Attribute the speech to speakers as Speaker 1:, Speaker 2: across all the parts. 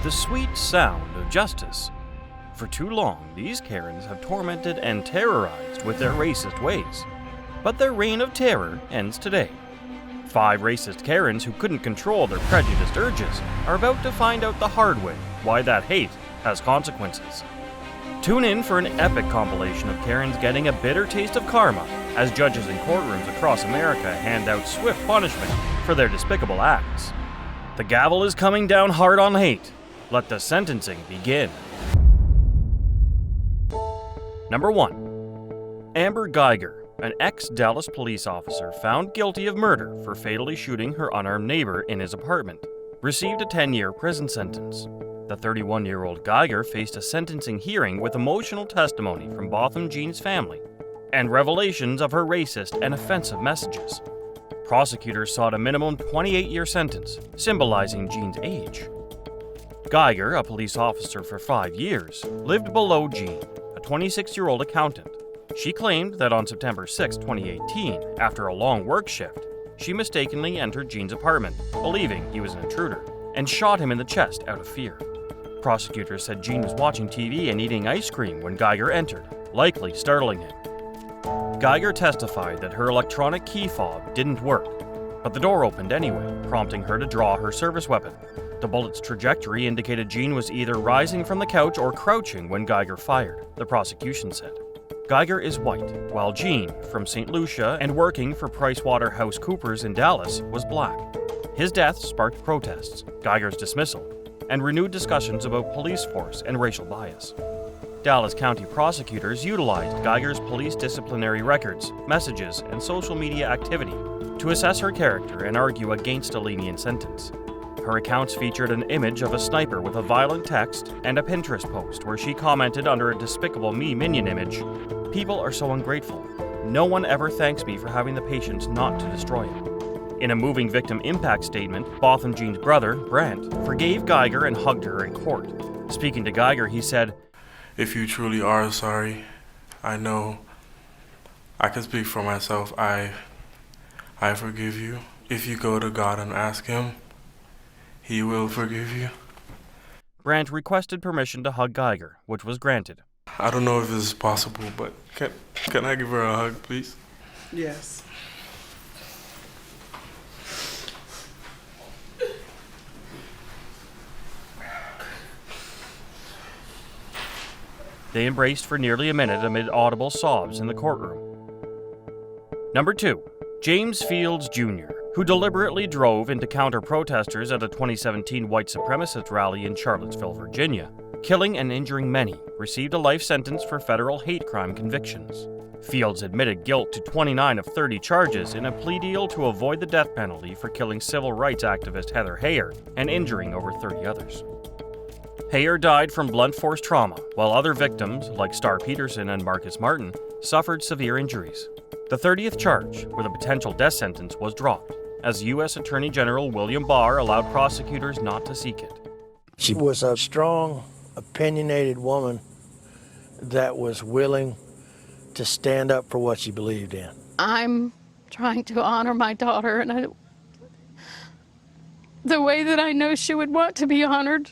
Speaker 1: The sweet sound of justice. For too long, these Karens have tormented and terrorized with their racist ways. But their reign of terror ends today. 5 racist Karens who couldn't control their prejudiced urges are about to find out the hard way why that hate has consequences. Tune in for an epic compilation of Karens getting a bitter taste of karma as judges in courtrooms across America hand out swift punishment for their despicable acts. The gavel is coming down hard on hate. Let the sentencing begin. Number 1. Amber Geiger, an ex-Dallas police officer found guilty of murder for fatally shooting her unarmed neighbor in his apartment, received a 10-year prison sentence. The 31-year-old Geiger faced a sentencing hearing with emotional testimony from Botham Jean's family and revelations of her racist and offensive messages. Prosecutors sought a minimum 28-year sentence, symbolizing Jean's age. Geiger, a police officer for 5 years, lived below Jean, a 26-year-old accountant. She claimed that on September 6, 2018, after a long work shift, she mistakenly entered Jean's apartment, believing he was an intruder, and shot him in the chest out of fear. Prosecutors said Jean was watching TV and eating ice cream when Geiger entered, likely startling him. Geiger testified that her electronic key fob didn't work, but the door opened anyway, prompting her to draw her service weapon. The bullet's trajectory indicated Jean was either rising from the couch or crouching when Geiger fired, the prosecution said. Geiger is white, while Jean, from St. Lucia and working for PricewaterhouseCoopers in Dallas, was black. His death sparked protests, Geiger's dismissal, and renewed discussions about police force and racial bias. Dallas County prosecutors utilized Geiger's police disciplinary records, messages, and social media activity to assess her character and argue against a lenient sentence. Her accounts featured an image of a sniper with a violent text and a Pinterest post where she commented under a Despicable Me minion image, "People are so ungrateful. No one ever thanks me for having the patience not to destroy it." In a moving victim impact statement, Botham Jean's brother, Brant, forgave Geiger and hugged her in court. Speaking to Geiger, he said,
Speaker 2: "If you truly are sorry, I know I can speak for myself. I forgive you. If you go to God and ask Him, He will forgive you."
Speaker 1: Brant requested permission to hug Geiger, which was granted.
Speaker 2: I don't know if this is possible, but can I give her a hug, please?
Speaker 3: Yes.
Speaker 1: They embraced for nearly a minute amid audible sobs in the courtroom. Number 2. James Fields Jr., who deliberately drove into counter-protesters at a 2017 white supremacist rally in Charlottesville, Virginia, killing and injuring many, received a life sentence for federal hate crime convictions. Fields admitted guilt to 29 of 30 charges in a plea deal to avoid the death penalty for killing civil rights activist Heather Heyer and injuring over 30 others. Heyer died from blunt force trauma, while other victims, like Star Peterson and Marcus Martin, suffered severe injuries. The 30th charge, with a potential death sentence, was dropped, as U.S. Attorney General William Barr allowed prosecutors not to seek it.
Speaker 4: She was a strong, opinionated woman that was willing to stand up for what she believed in.
Speaker 5: I'm trying to honor my daughter, and the way that I know she would want to be honored,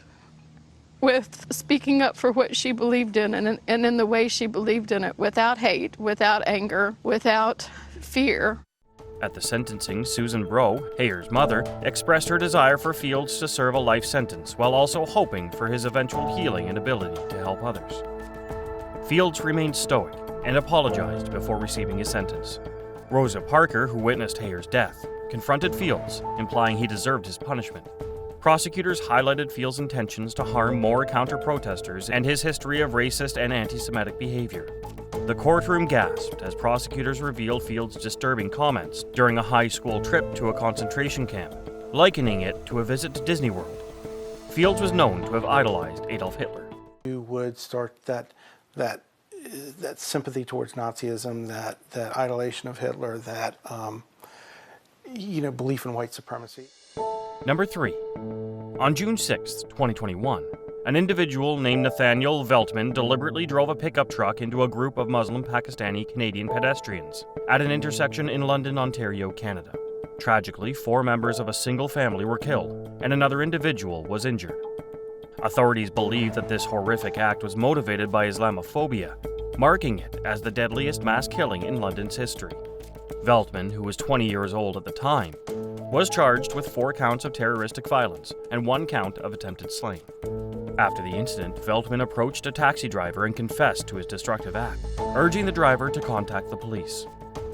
Speaker 5: with speaking up for what she believed in, and in the way she believed in it, without hate, without anger, without fear.
Speaker 1: At the sentencing, Susan Breaux, Heyer's mother, expressed her desire for Fields to serve a life sentence while also hoping for his eventual healing and ability to help others. Fields remained stoic and apologized before receiving his sentence. Rosa Parker, who witnessed Heyer's death, confronted Fields, implying he deserved his punishment. Prosecutors highlighted Fields' intentions to harm more counter-protesters and his history of racist and anti-Semitic behavior. The courtroom gasped as prosecutors revealed Fields' disturbing comments during a high school trip to a concentration camp, likening it to a visit to Disney World. Fields was known to have idolized Adolf Hitler.
Speaker 3: You would start that sympathy towards Nazism, that idolation of Hitler, that belief in white supremacy.
Speaker 1: Number 3. On June 6, 2021, an individual named Nathaniel Veltman deliberately drove a pickup truck into a group of Muslim Pakistani Canadian pedestrians at an intersection in London, Ontario, Canada. Tragically, 4 members of a single family were killed, and another individual was injured. Authorities believe that this horrific act was motivated by Islamophobia, marking it as the deadliest mass killing in London's history. Veltman, who was 20 years old at the time, was charged with 4 counts of terroristic violence and 1 count of attempted slaying. After the incident, Veltman approached a taxi driver and confessed to his destructive act, urging the driver to contact the police.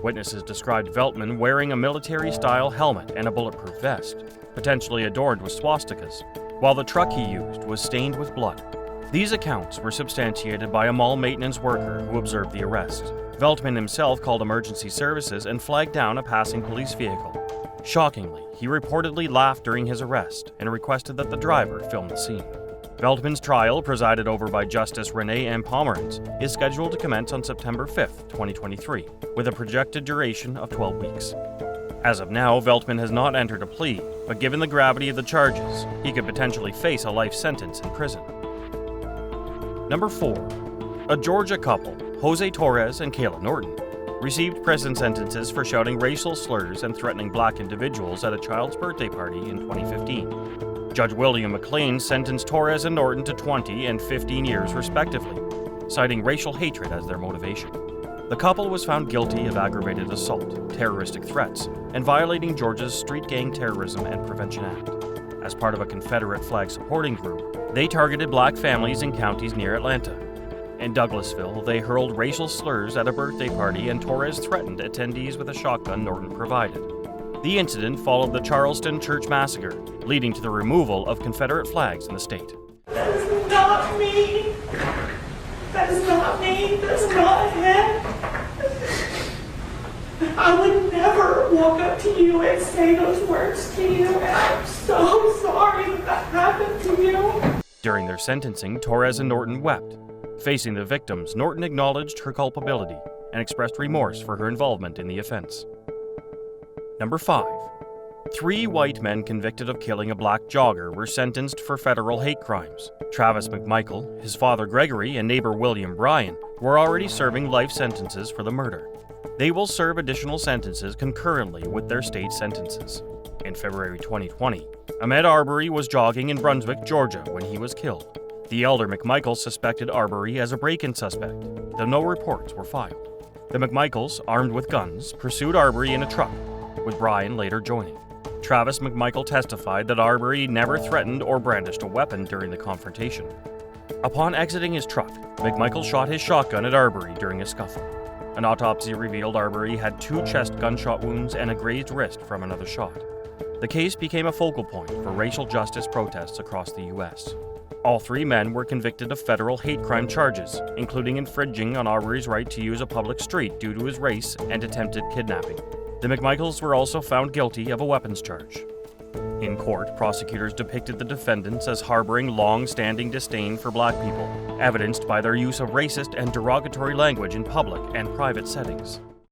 Speaker 1: Witnesses described Veltman wearing a military-style helmet and a bulletproof vest, potentially adorned with swastikas, while the truck he used was stained with blood. These accounts were substantiated by a mall maintenance worker who observed the arrest. Veltman himself called emergency services and flagged down a passing police vehicle. Shockingly, he reportedly laughed during his arrest and requested that the driver film the scene. Veltman's trial, presided over by Justice Renee M. Pomerantz, is scheduled to commence on September 5, 2023, with a projected duration of 12 weeks. As of now, Veltman has not entered a plea, but given the gravity of the charges, he could potentially face a life sentence in prison. Number 4. A Georgia couple, Jose Torres and Kayla Norton, received prison sentences for shouting racial slurs and threatening black individuals at a child's birthday party in 2015. Judge William McLean sentenced Torres and Norton to 20 and 15 years respectively, citing racial hatred as their motivation. The couple was found guilty of aggravated assault, terroristic threats, and violating Georgia's Street Gang Terrorism and Prevention Act. As part of a Confederate flag supporting group, they targeted black families in counties near Atlanta. In Douglasville, they hurled racial slurs at a birthday party, and Torres threatened attendees with a shotgun Norton provided. The incident followed the Charleston church massacre, leading to the removal of Confederate flags in the state.
Speaker 6: That is not me. That is not me. That's not him. I would never walk up to you and say those words to you, and I'm so sorry that happened to you.
Speaker 1: During their sentencing, Torres and Norton wept. Facing the victims, Norton acknowledged her culpability and expressed remorse for her involvement in the offense. Number 5. 3 white men convicted of killing a black jogger were sentenced for federal hate crimes. Travis McMichael, his father Gregory, and neighbor William Bryan were already serving life sentences for the murder. They will serve additional sentences concurrently with their state sentences. In February 2020, Ahmed Arbery was jogging in Brunswick, Georgia when he was killed. The elder McMichael suspected Arbery as a break-in suspect, though no reports were filed. The McMichaels, armed with guns, pursued Arbery in a truck, with Bryan later joining. Travis McMichael testified that Arbery never threatened or brandished a weapon during the confrontation. Upon exiting his truck, McMichael shot his shotgun at Arbery during a scuffle. An autopsy revealed Arbery had 2 chest gunshot wounds and a grazed wrist from another shot. The case became a focal point for racial justice protests across the U.S. All 3 men were convicted of federal hate crime charges, including infringing on Arbery's right to use a public street due to his race and attempted kidnapping. The McMichaels were also found guilty of a weapons charge. In court, prosecutors depicted the defendants as harboring long-standing disdain for black people, evidenced by their use of racist and derogatory language in public and private settings.